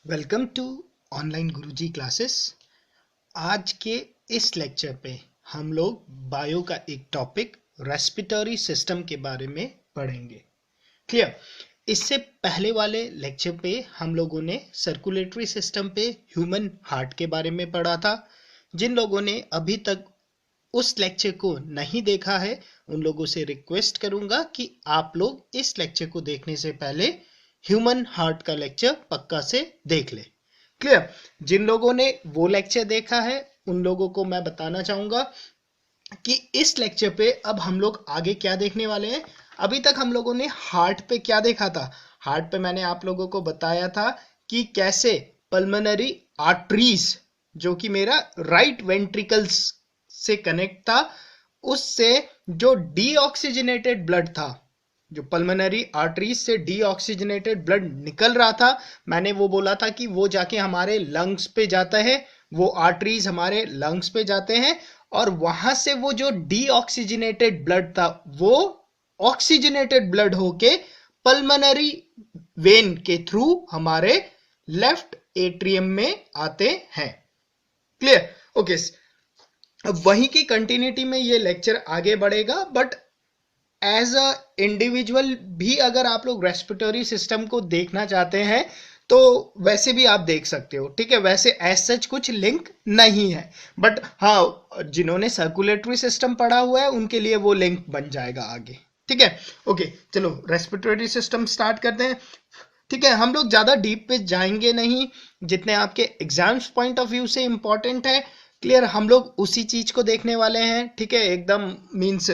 Welcome to online Guruji classes. आज के इस लेक्चर पे हम लोग बायो का एक टॉपिक रेस्पिरेटरी सिस्टम के बारे में पढ़ेंगे। क्लियर। इससे पहले वाले लेक्चर पे हम लोगों ने सर्कुलेटरी सिस्टम पे ह्यूमन हार्ट के बारे में पढ़ा था। जिन लोगों ने अभी तक उस लेक्चर को नहीं देखा है उन लोगों से रिक्वेस्ट करूंगा कि आप लोग इस लेक्चर को देखने से पहले ह्यूमन हार्ट का लेक्चर पक्का से देख ले। क्लियर। जिन लोगों ने वो लेक्चर देखा है उन लोगों को मैं बताना चाहूंगा कि इस लेक्चर पे अब हम लोग आगे क्या देखने वाले हैं। अभी तक हम लोगों ने हार्ट पे क्या देखा था। हार्ट पे मैंने आप लोगों को बताया था कि कैसे पल्मोनरी आर्टरीज जो कि मेरा राइट वेंट्रिकल्स से कनेक्ट था, उससे जो डीऑक्सीजनेटेड ब्लड था, जो पल्मोनरी आर्टरीज से डीऑक्सीजनेटेड ब्लड निकल रहा था, मैंने वो बोला था कि वो जाके हमारे लंग्स पे जाता है, वो आर्टरीज हमारे लंग्स पे जाते हैं और वहां से वो जो डीऑक्सीजनेटेड ब्लड था वो ऑक्सीजनेटेड ब्लड होके पल्मोनरी वेन के थ्रू हमारे लेफ्ट एट्रियम में आते हैं। क्लियर। ओके। अब वहीं की कंटिन्यूटी में ये लेक्चर आगे बढ़ेगा, बट एज अ इंडिविजुअल भी अगर आप लोग रेस्पिरेटरी सिस्टम को देखना चाहते हैं तो वैसे भी आप देख सकते हो। ठीक है, वैसे एज सच कुछ लिंक नहीं है, बट हाँ जिन्होंने सर्कुलेटरी सिस्टम पढ़ा हुआ है उनके लिए वो लिंक बन जाएगा आगे। ठीक है। ओके, चलो रेस्पिरेटरी सिस्टम स्टार्ट करते हैं। ठीक है, हम लोग ज्यादा डीप पे जाएंगे नहीं, जितने आपके एग्जाम्स पॉइंट ऑफ व्यू से इंपॉर्टेंट है। क्लियर, हम लोग उसी चीज को देखने वाले हैं। ठीक है, एकदम मीन्स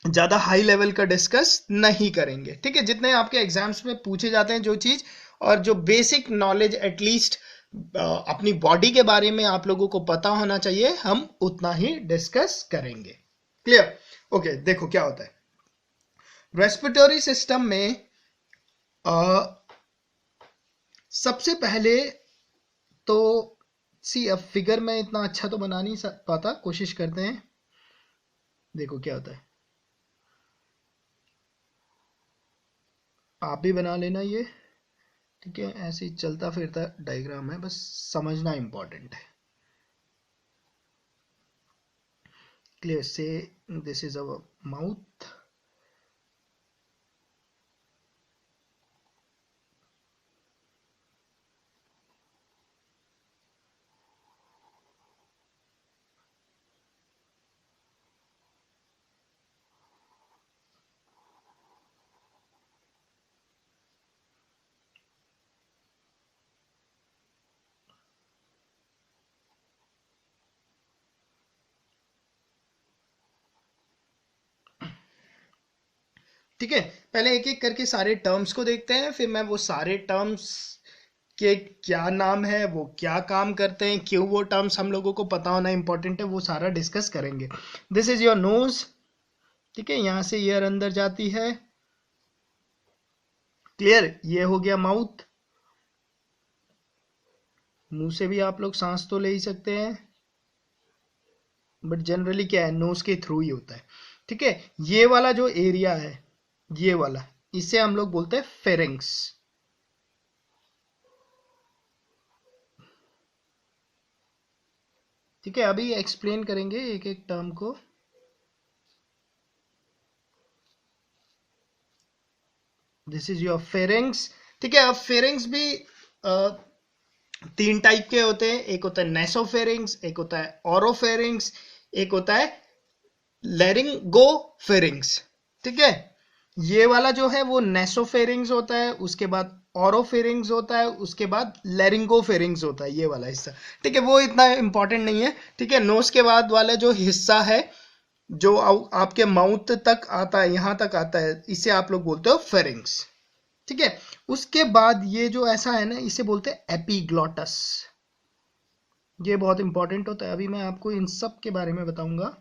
ज्यादा हाई लेवल का डिस्कस नहीं करेंगे। ठीक है, जितने आपके एग्जाम्स में पूछे जाते हैं जो चीज और जो बेसिक नॉलेज एटलीस्ट अपनी बॉडी के बारे में आप लोगों को पता होना चाहिए, हम उतना ही डिस्कस करेंगे। क्लियर। ओके, देखो क्या होता है रेस्पिरेटरी सिस्टम में। सबसे पहले तो अब फिगर में इतना अच्छा तो बना नहीं पाता, कोशिश करते हैं। देखो क्या होता है, आप भी बना लेना ये। ठीक है, ऐसे ही चलता फिरता डायग्राम है, बस समझना इंपॉर्टेंट है। क्लियर। से दिस इज अवर माउथ। ठीक है, पहले एक एक करके सारे टर्म्स को देखते हैं, फिर मैं वो सारे टर्म्स के क्या नाम है, वो क्या काम करते हैं, क्यों वो टर्म्स हम लोगों को पता होना इंपॉर्टेंट है, वो सारा डिस्कस करेंगे। This is your nose. ठीक है, यहां से एयर अंदर जाती है। क्लियर, ये हो गया माउथ। मुंह से भी आप लोग सांस तो ले ही सकते हैं, बट जनरली क्या है, नोज के थ्रू ही होता है। ठीक है, ये वाला जो एरिया है, ये वाला, इसे हम लोग बोलते हैं फेरिंग्स। ठीक है, अभी एक्सप्लेन करेंगे एक एक टर्म को। This is your pharynx. ठीक है, अब फेरिंग्स भी तीन टाइप के होते हैं। एक होता है नेसोफेरिंग्स, एक होता है ओरोफेरिंग्स, एक होता है लेरिंगोफेरिंग्स। ठीक है, ये वाला जो है वो नेसोफेरिंग्स होता है, उसके बाद ओरोफेरिंग्स होता है, उसके बाद लेरिंगोफेरिंग्स होता है, ये वाला हिस्सा। ठीक है, वो इतना इंपॉर्टेंट नहीं है। ठीक है, नोज के बाद वाला जो हिस्सा है जो आपके माउथ तक आता है, यहां तक आता है, इसे आप लोग बोलते हो फेरिंग्स। ठीक है, उसके बाद ये जो ऐसा है ना, इसे बोलते हैं एपिग्लॉटस। ये बहुत इंपॉर्टेंट होता है, अभी मैं आपको इन सब के बारे में बताऊंगा।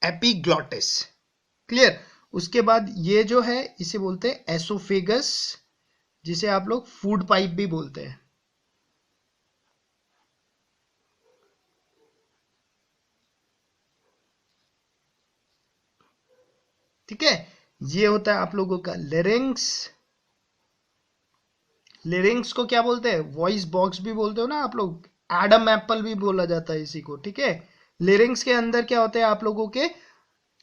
एपिग्लॉटिस। क्लियर। उसके बाद ये जो है इसे बोलते हैं एसोफेगस, जिसे आप लोग फूड पाइप भी बोलते हैं। ठीक है, ये होता है आप लोगों का लेरिंग्स। लेरिंग्स को क्या बोलते हैं? वॉइस बॉक्स भी बोलते हो ना आप लोग, एडम एप्पल भी बोला जाता है इसी को। ठीक है, लेरिंग्स के अंदर क्या होते हैं आप लोगों के?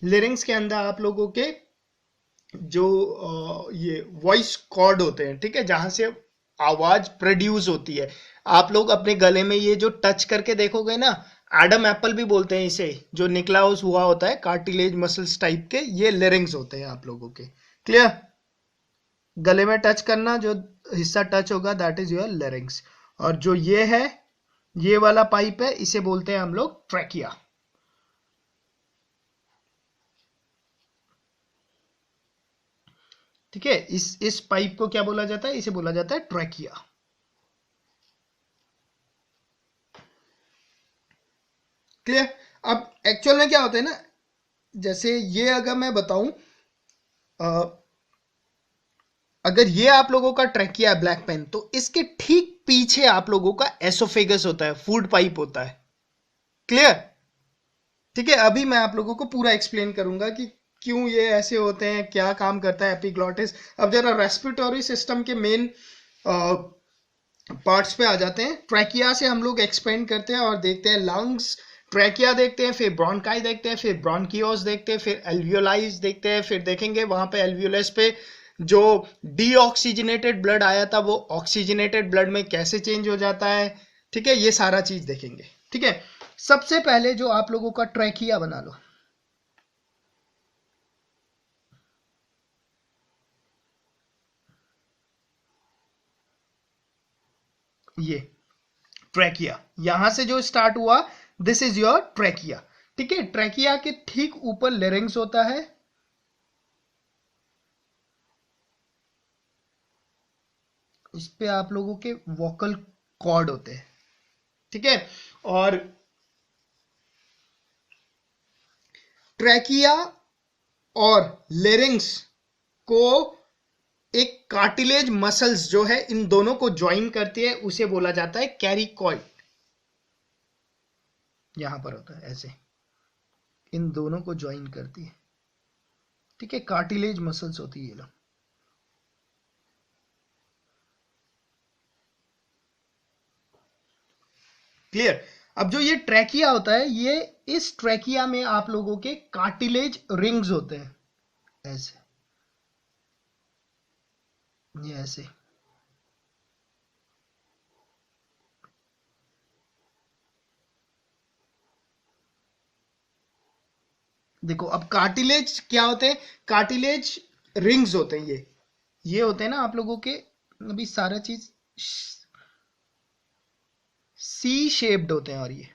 लेरिंग्स के अंदर आप लोगों के जो ये वॉइस कॉर्ड होते हैं, ठीक है, जहां से आवाज प्रोड्यूस होती है। आप लोग अपने गले में ये जो टच करके देखोगे ना, एडम एप्पल भी बोलते हैं इसे, जो निकला हुआ होता है कार्टिलेज मसल्स टाइप के, ये लेरिंग्स होते हैं आप लोगों के। क्लियर? गले में टच करना, जो हिस्सा टच होगा दैट इज योर लेरिंग्स। और जो ये है, ये वाला पाइप है, इसे बोलते हैं हम लोग ट्रैकिया। ठीक है, इस पाइप को क्या बोला जाता है? इसे बोला जाता है ट्रैकिया। क्लियर? अब एक्चुअल में क्या होता है ना, जैसे ये अगर मैं बताऊं, अगर ये आप लोगों का ट्रैकिया है ब्लैक पेन, तो इसके ठीक पीछे आप लोगों का एसोफेगस होता है, फूड पाइप होता है। क्लियर? ठीक है, अभी मैं आप लोगों को पूरा एक्सप्लेन करूंगा कि क्यों ये ऐसे होते हैं, क्या काम करता है एपिग्लॉटिस। अब जरा रेस्पिरेटरी सिस्टम के मेन पार्ट्स पे आ जाते हैं। ट्रैकिया से हम लोग एक्सपेंड करते हैं और देखते हैं लंग्स, ट्रैकिया देखते हैं, फिर ब्रोंकाई देखते हैं, फिर ब्रोंकियोस देखते हैं, फिर एल्वियोलाइज देखते हैं, फिर देखेंगे वहां पे एल्वियोलस पे जो डीऑक्सीजनेटेड ब्लड आया था वो ऑक्सीजनेटेड ब्लड में कैसे चेंज हो जाता है। ठीक है, ये सारा चीज देखेंगे। ठीक है, सबसे पहले जो आप लोगों का ट्रैकिया बना लो, ये ट्रैकिया, यहां से जो स्टार्ट हुआ, दिस इज योर ट्रैकिया। ठीक है, ट्रैकिया के ठीक ऊपर लेरिंग्स होता है, इस पे आप लोगों के वोकल कॉर्ड होते हैं। ठीक है, और ट्रैकिया और लेरिंग्स को एक कार्टिलेज मसल्स जो है इन दोनों को ज्वाइन करती है, उसे बोला जाता है कैरिकॉइड। यहां पर होता है ऐसे, इन दोनों को ज्वाइन करती है। ठीक है, कार्टिलेज मसल्स होती है ये लोग। क्लियर? अब जो ये ट्रैकिया होता है, ये इस ट्रैकिया में आप लोगों के कार्टिलेज रिंग्स होते हैं, ऐसे, ये ऐसे। देखो, अब कार्टिलेज क्या होते हैं? कार्टिलेज रिंग्स होते हैं, ये होते हैं ना आप लोगों के, अभी सारा चीज सी शेप्ड होते हैं। और ये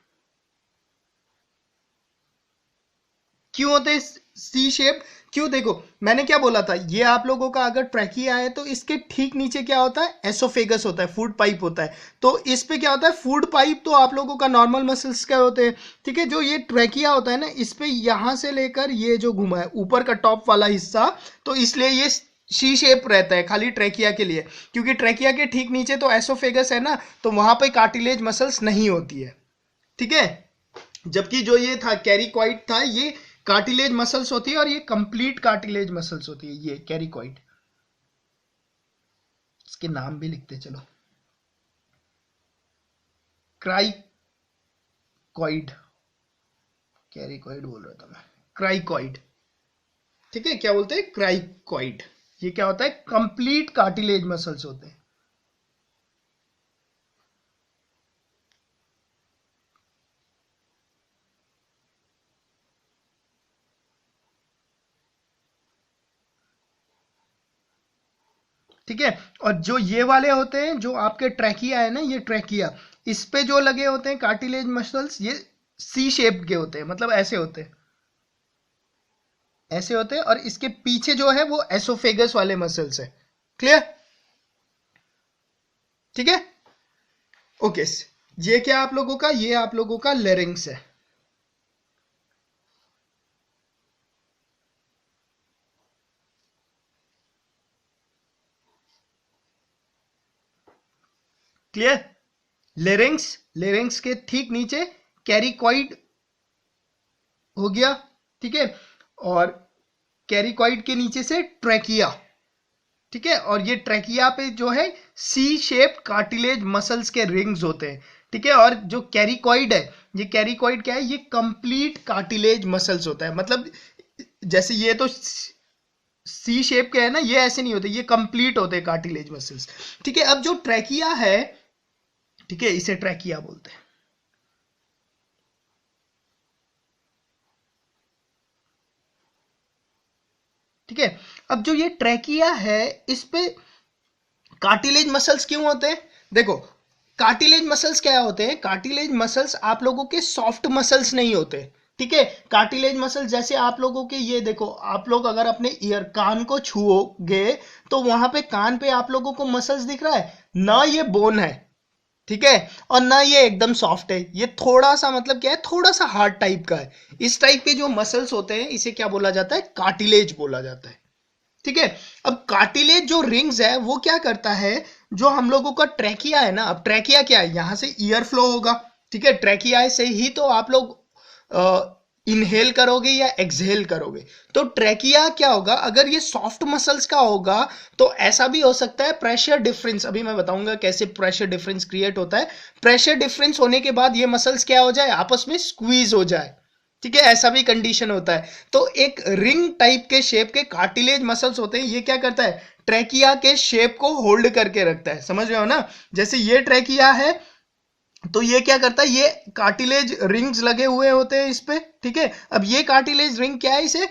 क्यों होते हैं सी शेप? क्यों? देखो, मैंने क्या बोला था, ये आप लोगों का अगर ट्रैकिया है तो इसके ठीक नीचे क्या होता है? एसोफेगस होता है, फूड पाइप होता है। तो इस पे क्या होता है? फूड पाइप तो आप लोगों का नॉर्मल मसल्स क्या होते हैं। ठीक है, जो ये ट्रैकिया होता है ना, इस पे यहां से लेकर ये जो घुमा है ऊपर का टॉप वाला हिस्सा, तो इसलिए ये सी शेप रहता है खाली ट्रैकिया के लिए, क्योंकि ट्रैकिया के ठीक नीचे तो एसोफेगस है ना, तो वहां पे कार्टिलेज मसल्स नहीं होती है। ठीक है, जबकि जो ये था कैरिकॉइड था, ये कार्टिलेज मसल्स होती है, और ये कंप्लीट कार्टिलेज मसल्स होती है, ये कैरिकॉइड। इसके नाम भी लिखते चलो, क्राइकॉइड, कैरिकॉइड बोल रहा था मैं, क्राइकॉइड। ठीक है, क्या बोलते हैं? क्राइकॉइड। ये क्या होता है? कंप्लीट कार्टिलेज मसल्स होते हैं। ठीक है, और जो ये वाले होते हैं, जो आपके ट्रैकिया है ना, ये ट्रैकिया, इस पे जो लगे होते हैं कार्टिलेज मसल्स, ये सी शेप के होते हैं, मतलब ऐसे होते हैं, ऐसे होते हैं, और इसके पीछे जो है वो एसोफेगस वाले मसल्स है। क्लियर? ठीक है, ओके। ये क्या आप लोगों का? ये आप लोगों का लेरिंग्स है। क्लियर? लेरिंग्स, लेरिंग्स के ठीक नीचे कैरिकॉइड हो गया। ठीक है, और कैरिकॉइड के नीचे से ट्रैकिया, ठीक है, और ये ट्रैकिया पे जो है सी शेप कार्टिलेज मसल्स के रिंग्स होते हैं, ठीक है, और जो कैरिकॉइड है, ये कैरिकॉइड क्या है, ये कंप्लीट कार्टिलेज मसल्स होता है, मतलब जैसे ये तो सी शेप के है ना, ये ऐसे नहीं होते, ये कंप्लीट होते हैं कार्टिलेज मसल्स, ठीक है। अब जो ट्रैकिया है, ठीक है, इसे ट्रैकिया बोलते हैं। ठीक है, अब जो ये ट्रैकिया है, इस पे कार्टिलेज मसल्स क्यों होते हैं? देखो, कार्टिलेज मसल्स क्या होते हैं? कार्टिलेज मसल्स आप लोगों के सॉफ्ट मसल्स नहीं होते, ठीक है। कार्टिलेज मसल्स जैसे आप लोगों के, ये देखो, आप लोग अगर अपने ईयर कान को छुओगे तो वहां पे कान पे आप लोगों को मसल्स दिख रहा है ना, ये बोन है, ठीक है, और ना ये एकदम सॉफ्ट है, ये थोड़ा सा, मतलब क्या है, थोड़ा सा हार्ड टाइप का है। इस टाइप के जो मसल्स होते हैं इसे क्या बोला जाता है? कार्टिलेज बोला जाता है, ठीक है। अब कार्टिलेज जो रिंग्स है वो क्या करता है, जो हम लोगों का ट्रैकिया है ना, अब ट्रैकिया क्या है, यहां से ईयर फ्लो होगा, ठीक है, ट्रैकिया से ही तो आप लोग इनहेल करोगे या एक्सहेल करोगे। तो ट्रैकिया क्या होगा, अगर ये सॉफ्ट मसल्स का होगा तो ऐसा भी हो सकता है प्रेशर डिफरेंस, अभी मैं बताऊंगा कैसे प्रेशर डिफरेंस क्रिएट होता है। प्रेशर डिफरेंस होने के बाद ये मसल्स क्या हो जाए, आपस में स्क्वीज हो जाए, ठीक है, ऐसा भी कंडीशन होता है। तो एक रिंग टाइप के शेप के कार्टिलेज मसल्स होते हैं, ये क्या करता है, ट्रैकिया के शेप को होल्ड करके रखता है, समझ रहे हो ना। जैसे ये ट्रैकिया है तो ये क्या करता है, ये कार्टिलेज रिंग्स लगे हुए होते हैं इस पे, ठीक है। अब ये कार्टिलेज रिंग क्या है, इसे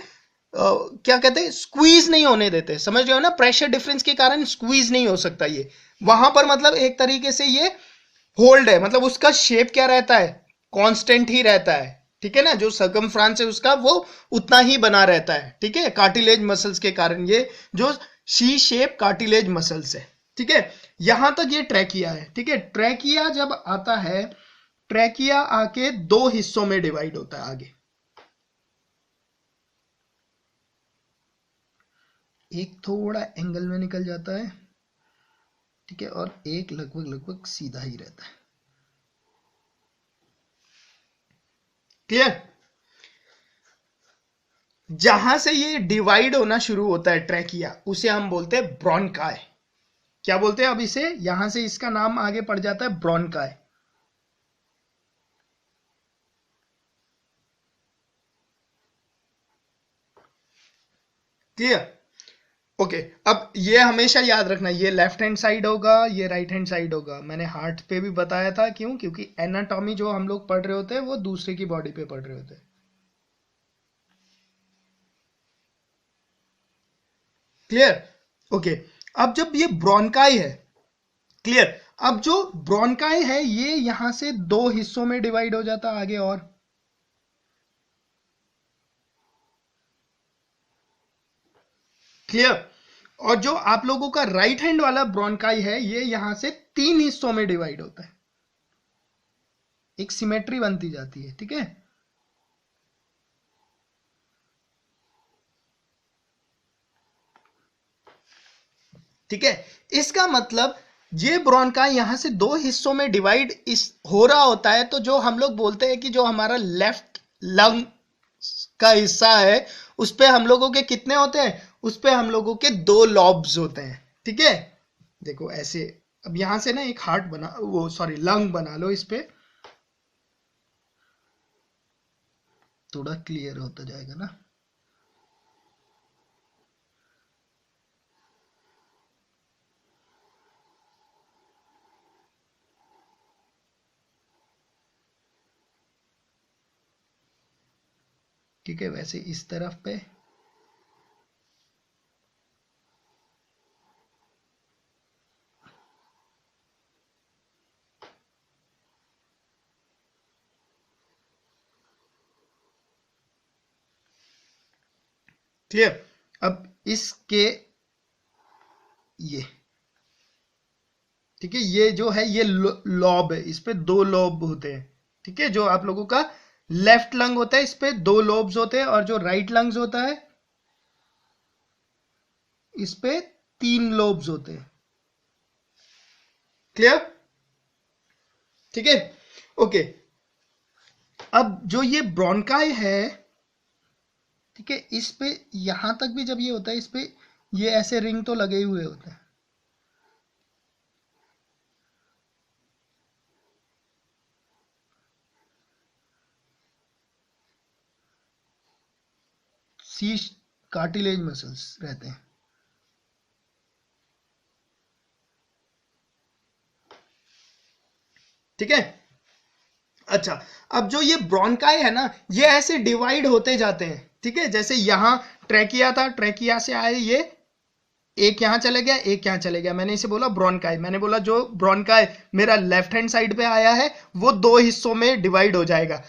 क्या कहते हैं, स्क्वीज नहीं होने देते, समझ रहे हो ना, प्रेशर डिफरेंस के कारण स्क्वीज नहीं हो सकता ये वहां पर, मतलब एक तरीके से ये होल्ड है, मतलब उसका शेप क्या रहता है, कांस्टेंट ही रहता है, ठीक है ना, जो सर्कमफ्रांस है उसका वो उतना ही बना रहता है, ठीक है, कार्टिलेज मसल्स के कारण, ये जो सी शेप कार्टिलेज मसल्स है, ठीक है। यहां तक ये ट्रैकिया है, ठीक है। ट्रैकिया जब आता है, ट्रैकिया आके दो हिस्सों में डिवाइड होता है आगे, एक थोड़ा एंगल में निकल जाता है, ठीक है, और एक लगभग लगभग सीधा ही रहता है, क्लियर। जहां से ये डिवाइड होना शुरू होता है ट्रैकिया, उसे हम बोलते हैं ब्रोंकाई। क्या बोलते हैं अब इसे, यहां से इसका नाम आगे पड़ जाता है ब्रोंकाई, क्लियर। ओके, अब ये हमेशा याद रखना, ये लेफ्ट हैंड साइड होगा, ये राइट हैंड साइड होगा। मैंने हार्ट पे भी बताया था, क्यों, क्योंकि एनाटॉमी जो हम लोग पढ़ रहे होते हैं वो दूसरे की बॉडी पे पढ़ रहे होते हैं, क्लियर। ओके, अब जब ये ब्रोंकाई है, क्लियर, अब जो ब्रोंकाई है ये यहां से दो हिस्सों में डिवाइड हो जाता है आगे, और क्लियर। और जो आप लोगों का राइट हैंड वाला ब्रोंकाई है, ये यहां से तीन हिस्सों में डिवाइड होता है, एक सिमेट्री बनती जाती है, ठीक है। ठीक है, इसका मतलब ये ब्रोंकाई यहां से दो हिस्सों में डिवाइड इस हो रहा होता है, तो जो हम लोग बोलते हैं कि जो हमारा लेफ्ट लंग का हिस्सा है, उस पे हम लोगों के कितने होते हैं, उस पे हम लोगों के दो लॉब्स होते हैं, ठीक है। देखो ऐसे, अब यहां से ना एक हार्ट बना, वो सॉरी लंग बना लो, इस पे थोड़ा क्लियर होता जाएगा ना। ठीक है, वैसे इस तरफ पे, क्लियर। अब इसके ये, ठीक है, ये जो है ये लॉब है, इस पे दो लॉब होते हैं, ठीक है। जो आप लोगों का लेफ्ट लंग होता है, इस पे दो लॉब्स होते हैं, और जो राइट लंग्स होता है इस पे तीन लॉब्स होते हैं, क्लियर, ठीक है। ओके, अब जो ये ब्रोंकाई है, ठीक है, इस पे यहां तक भी जब ये होता है, इस पे ये ऐसे रिंग तो लगे हुए होते हैं। सी कार्टिलेज मसल्स रहते हैं। ठीक है, अच्छा, अब जो ये ब्रोंकाई है ना, ये ऐसे डिवाइड होते जाते हैं। ठीक है, जैसे यहां ट्रैकिया था, ट्रैकिया से आए ये, एक यहां चले गया, एक यहां चले गया, मैंने इसे बोला ब्रोंकाई। मैंने बोला जो ब्रोंकाई मेरा लेफ्ट हैंड साइड पे आया है वो दो हिस्सों में डिवाइड हो जाएगा,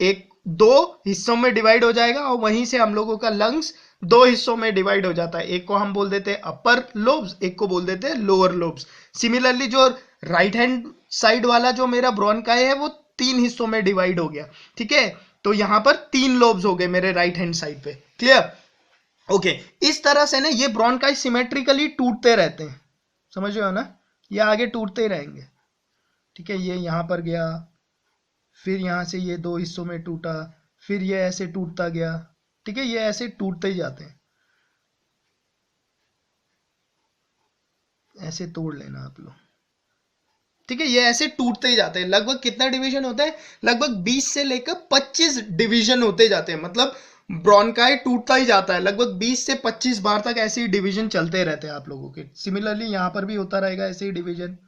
एक दो हिस्सों में डिवाइड हो जाएगा, और वहीं से हम लोगों का लंग्स दो हिस्सों में डिवाइड हो जाता है। एक को हम बोल देते हैं अपर लोब्स, एक को बोल देते हैं लोअर लोब्स। सिमिलरली जो राइट हैंड साइड वाला जो मेरा ब्रोंकाई है वो तीन हिस्सों में डिवाइड हो गया। ठीक है, तो यहां पर तीन लोब्स हो गए मेरे राइट हैंड साइड पे। क्लियर? ओके, इस तरह से ना ये ब्रोंकाई सिमेट्रिकली टूटते रहते हैं, समझ रहे हो ना, ये आगे टूटते ही रहेंगे। ठीक है, ये यहां पर गया, फिर यहां से ये दो हिस्सों में टूटा, फिर ये ऐसे टूटता गया। ठीक है, ये ऐसे टूटते ही जाते हैं, ऐसे तोड़ लेना आप लोग। ठीक है, ये ऐसे टूटते ही जाते हैं। लगभग कितना डिवीजन होता है? लगभग 20 से लेकर 25 डिवीजन होते जाते हैं, मतलब ब्रोंकाई टूटता ही जाता है। लगभग 20 से 25 बार तक ऐसे ही डिवीजन चलते रहते हैं आप लोगों के। सिमिलरली यहां पर भी होता रहेगा ऐसे ही डिवीजन।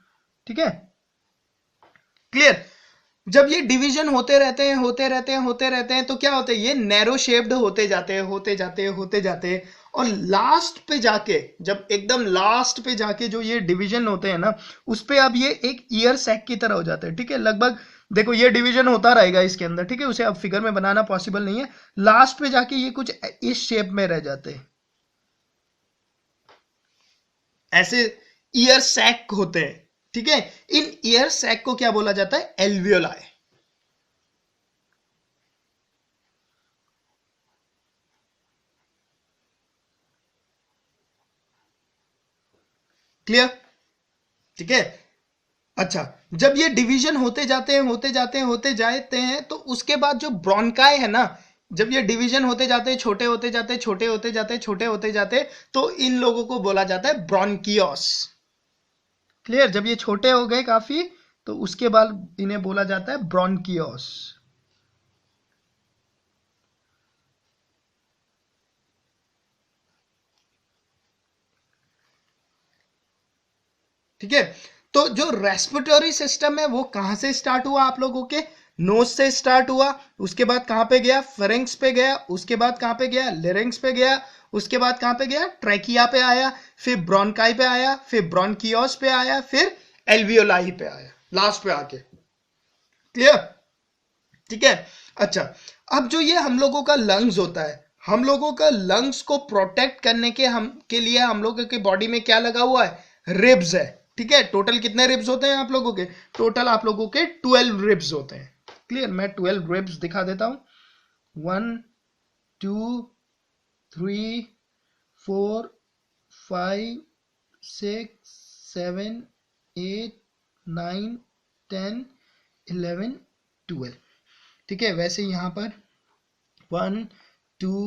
ठीक है, क्लियर? जब ये डिवीजन होते रहते हैं, होते रहते हैं, होते रहते हैं, तो क्या होते हैं, ये नैरो शेप्ड होते जाते हैं, होते जाते हैं, होते जाते हैं, और लास्ट पे जाके, जब एकदम लास्ट पे जाके जो ये डिवीजन होते हैं ना, उस पे अब ये एक ईयर सैक की तरह हो जाते हैं। ठीक है, लगभग देखो ये डिवीजन होता रहेगा इसके अंदर। ठीक है, उसे अब फिगर में बनाना पॉसिबल नहीं है। लास्ट पे जाके ये कुछ इस शेप में रह जाते हैं, ऐसे ईयर सैक होते हैं। ठीक है, इन ईयर सैक को क्या बोला जाता है? एल्वियोलाई। क्लियर? ठीक है, अच्छा, जब ये डिवीजन होते जाते हैं, होते जाते हैं, होते जाते हैं, तो उसके बाद जो ब्रोंकाई है ना, जब ये डिवीजन होते जाते हैं, छोटे होते जाते हैं, छोटे होते जाते हैं, छोटे होते जाते हैं, तो इन लोगों को बोला जाता है ब्रोंकियोस। क्लियर? जब ये छोटे हो गए काफी, तो उसके बाद इन्हें बोला जाता है ब्रोंकियोस। ठीक है, तो जो रेस्पिरेटरी सिस्टम है वो कहां से स्टार्ट हुआ आप लोगों के? नोज से स्टार्ट हुआ, उसके बाद कहां पे गया? फेरिंक्स पे गया, उसके बाद कहां पे गया? लेरिंग्स पे गया, उसके बाद कहां पे गया? ट्रैकिया पे आया, फिर ब्रोंकाई पे आया, फिर ब्रोंकियोस पे आया, फिर एल्वियोलाई पे आया, लास्ट पे आके। क्लियर? ठीक है, अच्छा, अब जो ये हम लोगों का लंग्स होता है, हम लोगों का लंग्स को प्रोटेक्ट करने के लिए हम लोगों की बॉडी में क्या लगा हुआ है? रिब्स है। ठीक है, टोटल कितने रिब्स होते हैं आप लोगों के? टोटल आप लोगों के 12 रिब्स होते हैं। क्लियर? मैं 12 रिब्स दिखा देता हूं। 1 2 3 4 5 6 7 8 9 10 11 12। ठीक है, वैसे यहां पर 1 2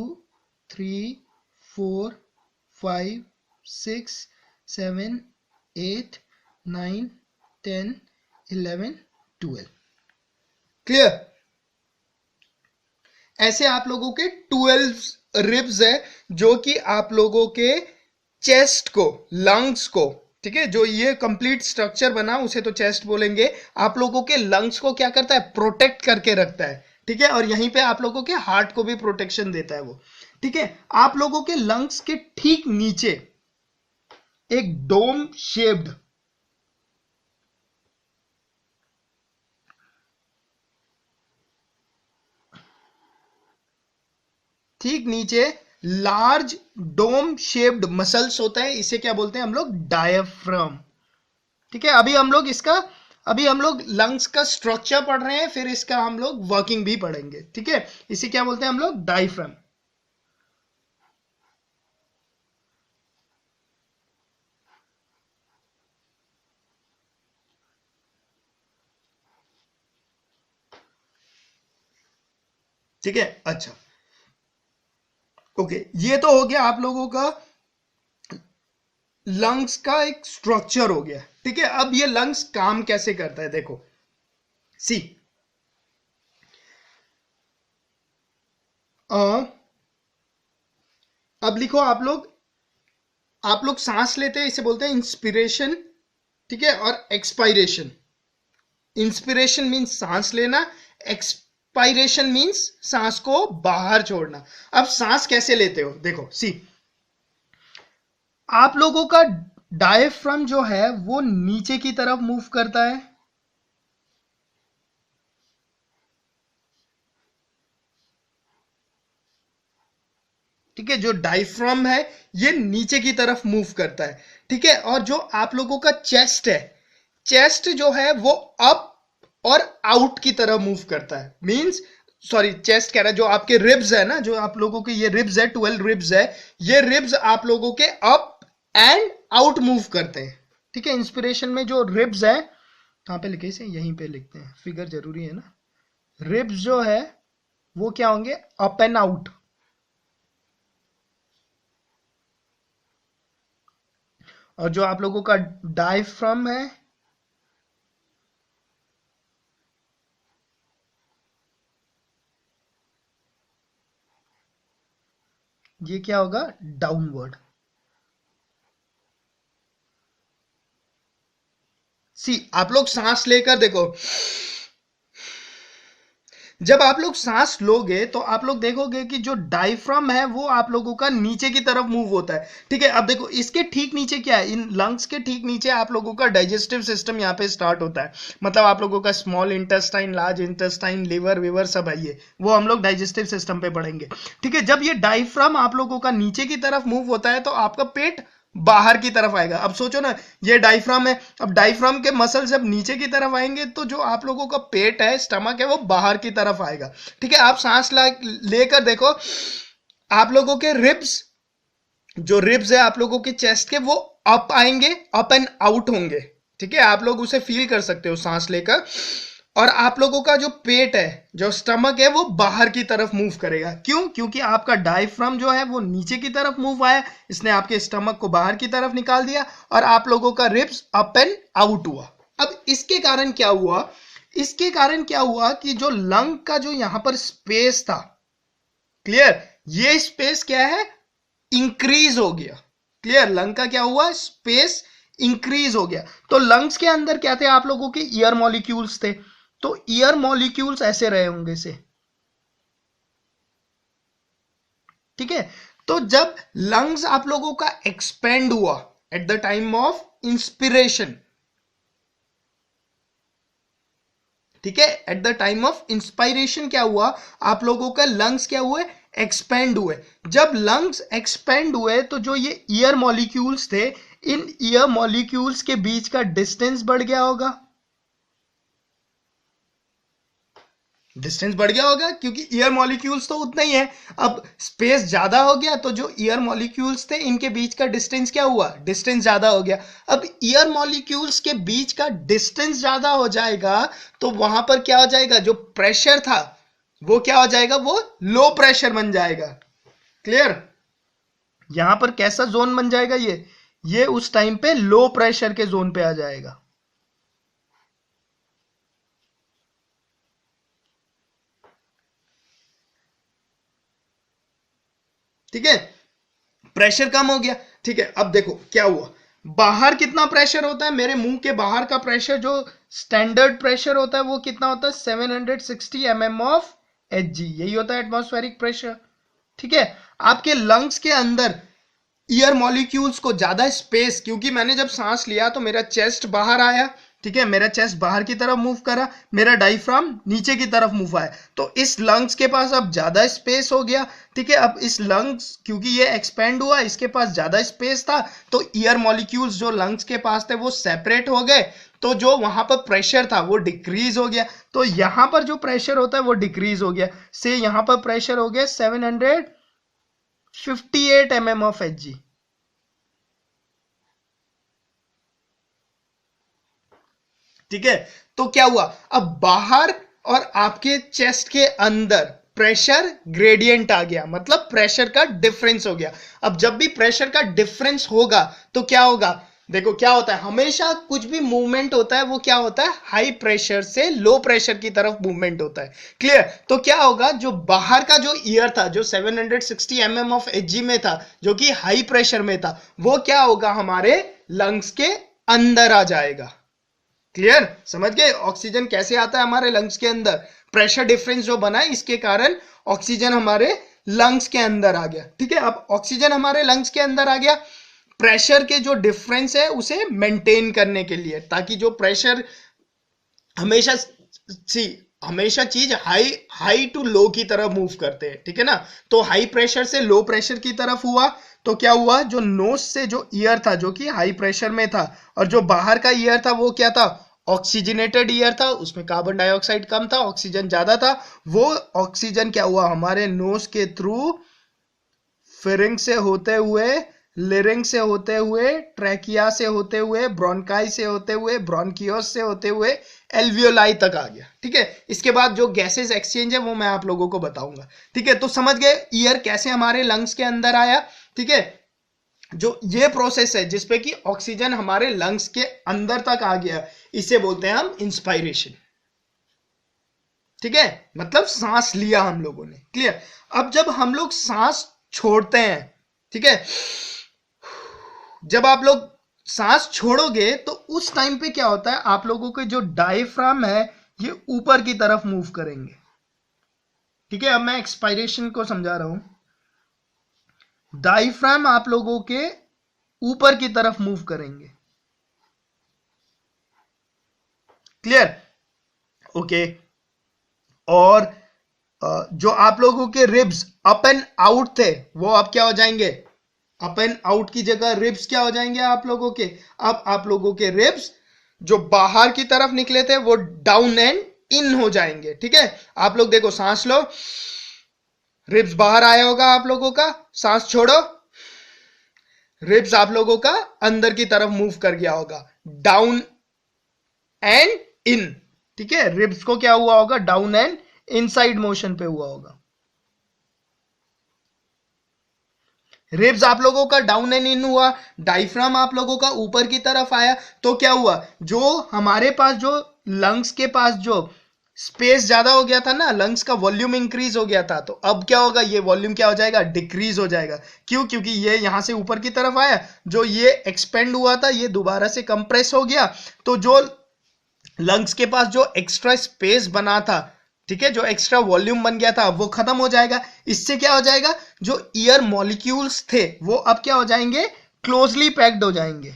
3 4 5 6 7 8 9 10 11 12। क्लियर? ऐसे आप लोगों के 12 रिब्स है, जो कि आप लोगों के चेस्ट को, लंग्स को, ठीक है, जो ये कंप्लीट स्ट्रक्चर बना उसे तो चेस्ट बोलेंगे, आप लोगों के लंग्स को क्या करता है? प्रोटेक्ट करके रखता है। ठीक है, और यहीं पे आप लोगों के हार्ट को भी प्रोटेक्शन देता है वो। ठीक है, आप लोगों के लंग्स के ठीक नीचे एक डोम शेप्ड, ठीक नीचे लार्ज डोम शेप्ड मसल्स होता है, इसे क्या बोलते हैं हम लोग? डायफ्राम। ठीक है, अभी हम लोग लंग्स का स्ट्रक्चर पढ़ रहे हैं, फिर इसका हम लोग वर्किंग भी पढ़ेंगे। ठीक है, इसे क्या बोलते हैं हम लोग? डायफ्राम। ठीक है, अच्छा, ओके, ये तो हो गया आप लोगों का लंग्स का एक स्ट्रक्चर हो गया। ठीक है, अब ये लंग्स काम कैसे करता है देखो, सी अब लिखो आप लोग सांस लेते हैं, इसे बोलते हैं इंस्पिरेशन। ठीक है, और एक्सपायरेशन। इंस्पिरेशन मीन्स सांस लेना, एक्सपायरेशन मीन्स सांस को बाहर छोड़ना। अब सांस कैसे लेते हो देखो, सी आप लोगों का डायफ्राम जो है वो नीचे की तरफ मूव करता है। ठीक है, जो डायफ्राम है ये नीचे की तरफ मूव करता है। ठीक है, और जो आप लोगों का चेस्ट है, चेस्ट जो है वो अप और आउट की तरफ मूव करता है। मींस सॉरी, चेस्ट कह रहा है, जो आपके रिब्स है ना, जो आप लोगों के ये रिब्स है, 12 रिब्स है, ये रिब्स आप लोगों के अप एंड आउट मूव करते हैं। ठीक है, इंस्पिरेशन में जो रिब्स है, कहां पे लिखे इसे, यहीं पे लिखते हैं, फिगर जरूरी है ना। रिब्स जो है वो क्या होंगे, अप एंड आउट। और जो आप लोगों का डायफ्राम है, ये क्या होगा, डाउनवर्ड। सी आप लोग सांस लेकर देखो, जब आप लोग सांस लोगे तो आप लोग देखोगे कि जो डायफ्राम है वो आप लोगों का नीचे की तरफ मूव होता है। ठीक है, अब देखो इसके ठीक नीचे क्या है, इन लंग्स के ठीक नीचे आप लोगों का डाइजेस्टिव सिस्टम यहाँ पे स्टार्ट होता है। मतलब आप लोगों का small intestine, large intestine, liver विवर सब है, ये वो हम लोग डाइजेस्टिव सिस्टम पे पढ़ेंगे। ठीक है, जब ये डायफ्राम आप लोगों का नीचे की तरफ मूव होता है तो आपका पेट बाहर की तरफ आएगा। अब सोचो ना, ये डायफ्राम है, अब डायफ्राम के मसल जब नीचे की तरफ आएंगे तो जो आप लोगों का पेट है, स्टमक है, वो बाहर की तरफ आएगा। ठीक है, आप सांस लेकर देखो, आप लोगों के रिब्स, जो रिब्स है आप लोगों के चेस्ट के, वो अप आएंगे, अप एंड आउट होंगे। ठीक है, आप लोग उसे फील कर सकते हो सांस लेकर। और आप लोगों का जो पेट है, जो स्टमक है, वो बाहर की तरफ मूव करेगा। क्यों? क्योंकि आपका डायफ्राम जो है वो नीचे की तरफ मूव आया, इसने आपके स्टमक को बाहर की तरफ निकाल दिया, और आप लोगों का रिब्स अप एंड आउट हुआ। अब इसके कारण क्या हुआ, इसके कारण क्या हुआ कि जो लंग का जो यहां पर स्पेस था, क्लियर, ये स्पेस क्या है, इंक्रीज हो गया। क्लियर, लंग का क्या हुआ, स्पेस इंक्रीज हो गया। तो लंग्स के अंदर क्या थे, आप लोगों के ईयर मॉलिक्यूल्स थे, तो ईयर मॉलिक्यूल्स ऐसे रहे होंगे से। ठीक है, तो जब लंग्स आप लोगों का एक्सपेंड हुआ at the time of inspiration, ठीक है, at the time of inspiration क्या हुआ, आप लोगों का लंग्स क्या हुए, एक्सपेंड हुए। जब लंग्स एक्सपेंड हुए तो जो ये ईयर मॉलिक्यूल्स थे, इन ईयर मॉलिक्यूल्स के बीच का डिस्टेंस बढ़ गया होगा। डिस्टेंस बढ़ गया होगा क्योंकि ईयर मॉलिक्यूल्स तो उतना ही है। अब स्पेस ज्यादा हो गया तो जो ईयर मॉलिक्यूल्स थे इनके बीच का डिस्टेंस क्या हुआ, डिस्टेंस ज्यादा हो गया। अब ईयर मॉलिक्यूल्स के बीच का डिस्टेंस ज्यादा हो जाएगा तो वहां पर क्या हो जाएगा, जो प्रेशर था वो क्या हो जाएगा, वो लो प्रेशर बन जाएगा। क्लियर, यहां पर कैसा जोन बन जाएगा, ये उस टाइम पे लो प्रेशर के जोन पे आ जाएगा। ठीक है, प्रेशर कम हो गया। ठीक है, अब देखो क्या हुआ, बाहर कितना प्रेशर होता है, मेरे मुंह के बाहर का प्रेशर जो स्टैंडर्ड प्रेशर होता है वो कितना होता है, 760 mm ऑफ Hg, यही होता है एटमॉस्फेरिक प्रेशर। ठीक है, आपके लंग्स के अंदर ईयर मॉलिक्यूल्स को ज्यादा स्पेस, क्योंकि मैंने जब सांस लिया तो मेरा चेस्ट बाहर आया, ठीक है, मेरा चेस्ट बाहर की तरफ मूव करा, मेरा डायफ्राम नीचे की तरफ मूव आया, तो इस लंग्स के पास अब ज्यादा स्पेस हो गया। ठीक है, अब इस लंग्स, क्योंकि ये एक्सपेंड हुआ, इसके पास ज्यादा स्पेस था, तो ईयर मॉलिक्यूल्स जो लंग्स के पास थे वो सेपरेट हो गए, तो जो वहां पर प्रेशर था वो डिक्रीज हो गया। तो यहां पर जो प्रेशर होता है वो डिक्रीज हो गया, से यहां पर प्रेशर हो गया 758 mm ऑफ Hg। ठीक है, तो क्या हुआ, अब बाहर और आपके चेस्ट के अंदर प्रेशर ग्रेडियंट आ गया, मतलब प्रेशर का डिफरेंस हो गया। अब जब भी प्रेशर का डिफरेंस होगा तो क्या होगा, देखो क्या होता है, हमेशा कुछ भी मूवमेंट होता है वो क्या होता है, हाई प्रेशर से लो प्रेशर की तरफ मूवमेंट होता है। क्लियर? तो क्या होगा, जो बाहर का जो ईयर था, जो 760 mm ऑफ Hg में था, जो कि हाई प्रेशर में था, वो क्या होगा, हमारे लंग्स के अंदर आ जाएगा। क्लियर? समझ गए ऑक्सीजन कैसे आता है हमारे लंग्स के अंदर? प्रेशर डिफरेंस जो बना है इसके कारण ऑक्सीजन हमारे लंग्स के अंदर आ गया। ठीक है, अब ऑक्सीजन हमारे लंग्स के अंदर आ गया प्रेशर के जो डिफरेंस है उसे मेंटेन करने के लिए, ताकि जो प्रेशर हमेशा हमेशा चीज हाई टू लो की तरफ मूव करते हैं। ठीक है ना, तो हाई प्रेशर से लो प्रेशर की तरफ हुआ तो क्या हुआ, जो नोज से जो ईयर था जो कि हाई प्रेशर में था, और जो बाहर का ईयर था वो क्या था, ऑक्सीजनेटेड ईयर था, उसमें कार्बन डाइऑक्साइड कम था, ऑक्सीजन ज्यादा था। वो ऑक्सीजन क्या हुआ, हमारे नोज के थ्रू फिरिंक्स से होते हुए, लिरिंग से होते हुए, ट्रैकिया से होते हुए, ब्रोंकाई से होते हुए, ब्रोंकियोस से होते हुए एल्वियोलाई तक आ गया। ठीक है, इसके बाद जो गैसेस एक्सचेंज है वो मैं आप लोगों को बताऊंगा। ठीक है, तो समझ गए ईयर कैसे हमारे लंग्स के अंदर आया। ठीक है, जो ये प्रोसेस है जिसपे कि ऑक्सीजन हमारे लंग्स के अंदर तक आ गया, इसे बोलते हैं हम इंस्पायरेशन। ठीक है, मतलब सांस लिया हम लोगों ने। क्लियर? अब जब हम लोग सांस छोड़ते हैं, ठीक है, जब आप लोग सांस छोड़ोगे तो उस टाइम पे क्या होता है, आप लोगों के जो डायफ्राम है ये ऊपर की तरफ मूव करेंगे। ठीक है, अब मैं एक्सपायरेशन को समझा रहा हूं। डायफ्राम आप लोगों के ऊपर की तरफ मूव करेंगे। क्लियर? ओके, और जो आप लोगों के रिब्स अप एंड आउट थे वो अब क्या हो जाएंगे, अप एंड आउट की जगह रिब्स क्या हो जाएंगे आप लोगों के, अब आप लोगों के रिब्स जो बाहर की तरफ निकले थे वो डाउन एंड इन हो जाएंगे। ठीक है, आप लोग देखो, सांस लो, रिब्स बाहर आया होगा आप लोगों का, सांस छोड़ो, रिब्स आप लोगों का अंदर की तरफ मूव कर गया होगा, डाउन एंड इन। ठीक है, रिब्स को क्या हुआ होगा, डाउन एंड इनसाइड मोशन पे हुआ होगा। रिब्स आप लोगों का डाउन एंड इन हुआ, डायफ्राम आप लोगों का ऊपर की तरफ आया, तो क्या हुआ, जो हमारे पास जो लंग्स के पास जो स्पेस ज्यादा हो गया था ना, लंग्स का वॉल्यूम इंक्रीज हो गया था, तो अब क्या होगा, ये वॉल्यूम क्या हो जाएगा, डिक्रीज हो जाएगा। क्यों? क्योंकि ये यहां से ऊपर की तरफ आया, जो ये एक्सपेंड हुआ था ये दोबारा से कंप्रेस हो गया, तो जो लंग्स के पास जो एक्स्ट्रा स्पेस बना था, ठीक है, जो एक्स्ट्रा वॉल्यूम बन गया था वो खत्म हो जाएगा। इससे क्या हो जाएगा, जो एयर मॉलिक्यूल्स थे वो अब क्या हो जाएंगे, क्लोजली पैक्ड हो जाएंगे,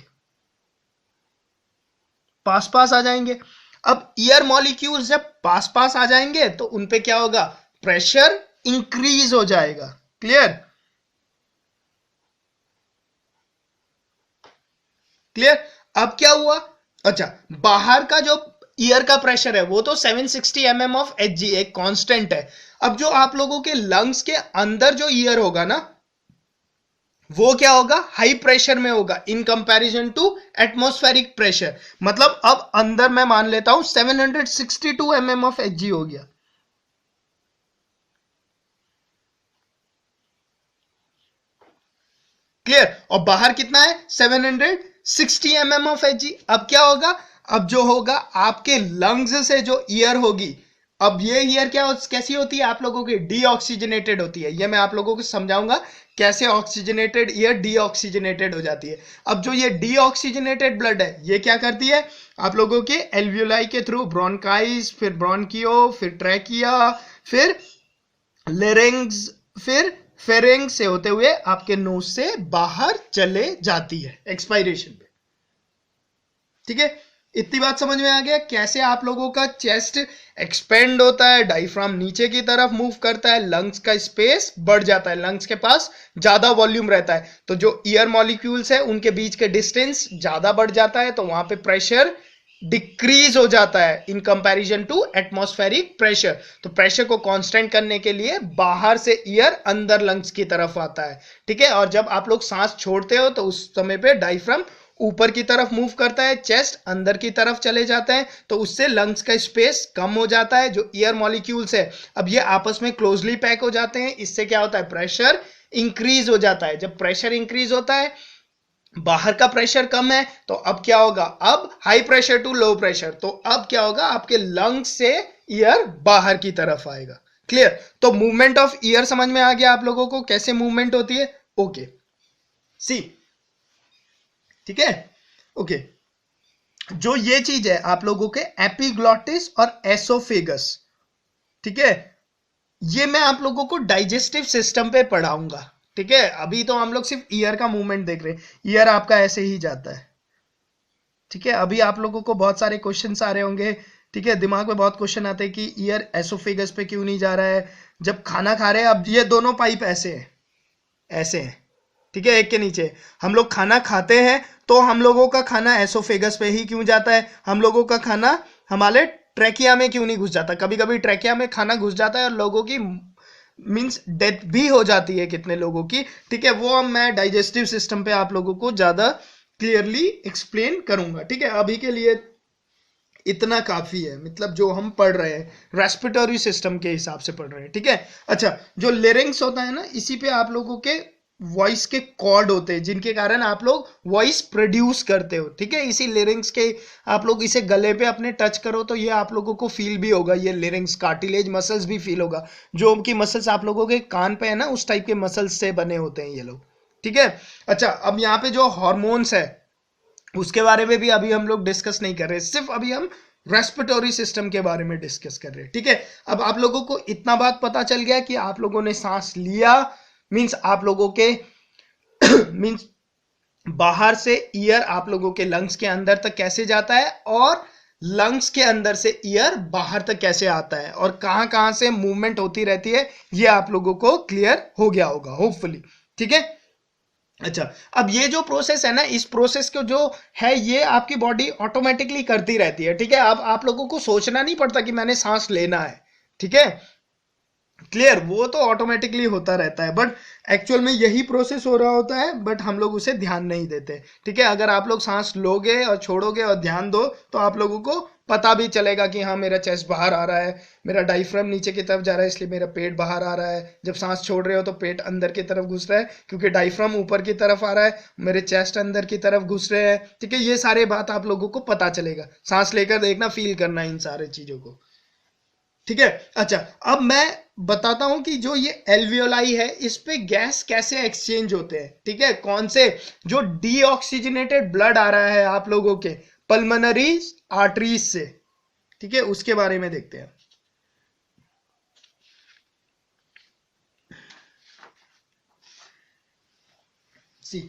पास पास आ जाएंगे। अब एयर मॉलिक्यूल्स जब पास पास आ जाएंगे तो उनपे क्या होगा, प्रेशर इंक्रीज हो जाएगा। क्लियर? क्लियर? अब क्या हुआ, अच्छा, बाहर का जो ईयर का प्रेशर है वो तो 760 mm ऑफ Hg एक कांस्टेंट है। अब जो आप लोगों के लंग्स के अंदर जो ईयर होगा ना वो क्या होगा, हाई प्रेशर में होगा in comparison to atmospheric pressure. मतलब अब अंदर मैं मान लेता हूं 762 mm ऑफ Hg हो गया। क्लियर? और बाहर कितना है, 760 mm ऑफ Hg। अब क्या होगा, अब जो होगा आपके लंग्स से जो ईयर होगी, अब ये ईयर क्या कैसी होती है आप लोगों की, डीऑक्सीजनेटेड होती है। ये मैं आप लोगों को समझाऊंगा कैसे ऑक्सीजनेटेड ईयर डीऑक्सीजनेटेड हो जाती है। अब जो ये डीऑक्सीजनेटेड ब्लड है ये क्या करती है, आप लोगों के एल्वियोलाई के थ्रू ब्रोंकाइस, फिर ब्रोंकियो, फिर ट्रैकिया, फिर लेरिंग्स, फिर फेरिंग से होते हुए आपके नोज से बाहर चले जाती है एक्सपायरेशन पे। ठीक है, इतनी बात समझ में आ गया कैसे आप लोगों का चेस्ट एक्सपेंड होता है, डायफ्राम नीचे की तरफ मूव करता है, लंग्स का स्पेस बढ़ जाता है, लंग्स के पास ज्यादा वॉल्यूम रहता है, तो जो एयर मॉलिक्यूल्स है उनके बीच के डिस्टेंस ज्यादा बढ़ जाता है, तो वहां पे प्रेशर डिक्रीज हो जाता है in comparison to atmospheric pressure. तो प्रेशर को कांस्टेंट करने के लिए बाहर से एयर अंदर लंग्स की तरफ आता है। ठीक है, और जब आप लोग सांस छोड़ते हो तो उस समय पे डायफ्राम ऊपर की तरफ मूव करता है, चेस्ट अंदर की तरफ चले जाता है, तो उससे लंग्स का स्पेस कम हो जाता है। जो एयर मॉलिक्यूल्स है अब ये आपस में क्लोजली पैक हो जाते हैं, इससे क्या होता है, प्रेशर इंक्रीज हो जाता है। जब प्रेशर इंक्रीज होता है, बाहर का प्रेशर कम है, तो अब क्या होगा, अब high pressure to low pressure, तो अब क्या होगा, आपके लंग्स से एयर बाहर की तरफ आएगा। क्लियर? तो मूवमेंट ऑफ एयर समझ में आ गया आप लोगों को, कैसे मूवमेंट होती है। ओके, सी, ठीक है, ओके। जो ये चीज है आप लोगों के एपिग्लॉटिस और एसोफेगस, ठीक है, ये मैं आप लोगों को डाइजेस्टिव सिस्टम पे पढ़ाऊंगा। ठीक है, अभी तो हम लोग सिर्फ ईयर का मूवमेंट देख रहे हैं, ईयर आपका ऐसे ही जाता है। ठीक है, अभी आप लोगों को बहुत सारे क्वेश्चंस आ रहे होंगे। ठीक है, दिमाग में बहुत क्वेश्चन आते हैं कि ईयर एसोफेगस पे क्यों नहीं जा रहा है, जब खाना खा रहे हैं। अब ये दोनों पाइप ऐसे हैं, ऐसे हैं, ठीक है, एक के नीचे। हम लोग खाना खाते हैं तो हम लोगों का खाना एसोफेगस पे ही क्यों जाता है, हम लोगों का खाना हमारे ट्रैकिया में क्यों नहीं घुस जाता। कभी कभी ट्रैकिया में खाना घुस जाता है और लोगों की मीन्स डेथ भी हो जाती है कितने लोगों की। ठीक है, वो मैं डाइजेस्टिव सिस्टम पे आप लोगों को ज्यादा क्लियरली एक्सप्लेन करूंगा। ठीक है, अभी के लिए इतना काफी है, मतलब जो हम पढ़ रहे हैं रेस्पिरेटरी सिस्टम के हिसाब से पढ़ रहे हैं। ठीक है, अच्छा, जो लिरिंग्स होता है ना, इसी पे आप लोगों के वॉइस के कॉर्ड होते हैं, जिनके कारण आप लोग वॉइस प्रोड्यूस करते हो। ठीक है, इसी लिरिंग्स के आप लोग इसे गले पे अपने टच करो तो ये आप लोगों को फील भी होगा, ये लिरिंग्स कार्टिलेज मसल्स भी फील होगा। जो कि मसल्स आप लोगों के कान पे है ना, उस टाइप के मसल्स से बने होते हैं ये लोग। ठीक है, अच्छा, अब यहाँ पे जो हॉर्मोन्स है उसके बारे में भी अभी हम लोग डिस्कस नहीं कर रहे, सिर्फ अभी हम रेस्पिरेटरी सिस्टम के बारे में डिस्कस कर रहे हैं। ठीक है, अब आप लोगों को इतना बात पता चल गया कि आप लोगों ने सांस लिया, मींस आप लोगों के मींस बाहर से ईयर आप लोगों के लंग्स के अंदर तक कैसे जाता है, और लंग्स के अंदर से ईयर बाहर तक कैसे आता है, और कहां कहां से मूवमेंट होती रहती है, ये आप लोगों को क्लियर हो गया होगा होपफुली। ठीक है, अच्छा, अब ये जो प्रोसेस है ना, इस प्रोसेस को जो है ये आपकी बॉडी ऑटोमेटिकली करती रहती है। ठीक है, अब आप लोगों को सोचना नहीं पड़ता कि मैंने सांस लेना है। ठीक है, क्लियर, वो तो ऑटोमेटिकली होता रहता है, बट एक्चुअल में यही प्रोसेस हो रहा होता है, बट हम लोग उसे ध्यान नहीं देते। ठीक है, अगर आप लोग सांस लोगे और छोड़ोगे और ध्यान दो तो आप लोगों को पता भी चलेगा कि हाँ, मेरा चेस्ट बाहर आ रहा है, मेरा डायफ्राम नीचे की तरफ जा रहा है, इसलिए मेरा पेट बाहर आ रहा है। जब सांस छोड़ रहे हो तो पेट अंदर की तरफ घुस रहा है क्योंकि डायफ्राम ऊपर की तरफ आ रहा है, मेरे चेस्ट अंदर की तरफ घुस रहे हैं। ठीक है, ये सारे बात आप लोगों को पता चलेगा, सांस लेकर देखना, फील करना इन सारे चीजों को। ठीक है, अच्छा, अब मैं बताता हूं कि जो ये एल्वियोलाई है इस पे गैस कैसे एक्सचेंज होते हैं। ठीक है, कौन से, जो डीऑक्सीजनेटेड ब्लड आ रहा है आप लोगों के पल्मोनरी आर्टरीज से, ठीक है, उसके बारे में देखते हैं। सी,